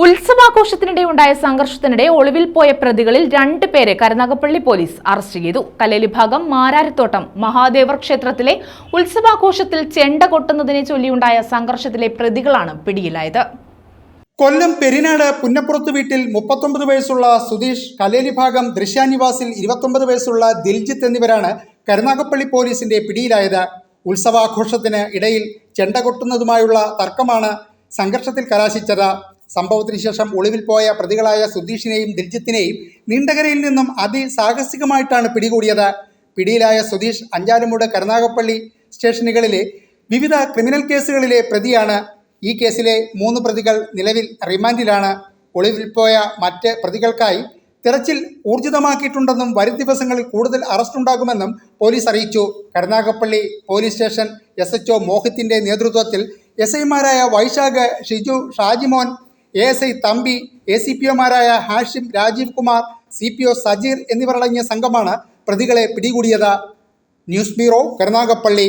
ഉത്സവാഘോഷത്തിനിടെ ഉണ്ടായ സംഘർഷത്തിനിടെ ഒളിവിൽ പോയ പ്രതികളിൽ 2 പേരെ കരുനാഗപ്പള്ളി പോലീസ് അറസ്റ്റ് ചെയ്തു. കല്ലേലി ഭാഗം മാരാരിത്തോട്ടം മഹാദേവർ ക്ഷേത്രത്തിലെ ഉത്സവാഘോഷത്തിൽ ചെണ്ട കൊട്ടുന്നതിനെ ചൊല്ലിയുണ്ടായ സംഘർഷത്തിലെ പ്രതികളാണ് പിടിയിലായത്. കൊല്ലം പെരിനാട് പുന്നപ്പുറത്ത് വീട്ടിൽ 39 വയസ്സുള്ള സുധീഷ്, കല്ലേലി ഭാഗം ദൃശ്യാനിവാസിൽ 29 വയസ്സുള്ള ദിൽജിത്ത് എന്നിവരാണ് കരുനാഗപ്പള്ളി പോലീസിന്റെ പിടിയിലായത്. ഉത്സവാഘോഷത്തിന് ഇടയിൽ ചെണ്ട കൊട്ടുന്നതുമായുള്ള തർക്കമാണ് സംഘർഷത്തിൽ കലാശിച്ചത്. സംഭവത്തിന് ശേഷം ഒളിവിൽ പോയ പ്രതികളായ സുധീഷിനെയും ദിൽജിത്തിനെയും നീണ്ടകരയിൽ നിന്നും അതിസാഹസികമായിട്ടാണ് പിടികൂടിയത്. പിടിയിലായ സുധീഷ് അഞ്ചാലുമൂട്, കരുനാഗപ്പള്ളി സ്റ്റേഷനുകളിലെ വിവിധ ക്രിമിനൽ കേസുകളിലെ പ്രതിയാണ്. ഈ കേസിലെ 3 പ്രതികൾ നിലവിൽ റിമാൻഡിലാണ്. ഒളിവിൽ പോയ മറ്റ് പ്രതികൾക്കായി തിരച്ചിൽ ഊർജിതമാക്കിയിട്ടുണ്ടെന്നും വരും ദിവസങ്ങളിൽ കൂടുതൽ അറസ്റ്റുണ്ടാകുമെന്നും പോലീസ് അറിയിച്ചു. കരുനാഗപ്പള്ളി പോലീസ് സ്റ്റേഷൻ SHO മോഹിത്തിന്റെ നേതൃത്വത്തിൽ SIമാരായ വൈശാഖ്, ഷിജു, ഷാജിമോൻ, ASI തമ്പി, ACPOമാരായ ഹാഷിം, രാജീവ് കുമാർ, CPO സജീർ എന്നിവരടങ്ങിയ സംഘമാണ് പ്രതികളെ പിടികൂടിയത്. News bureau, Karunagappally.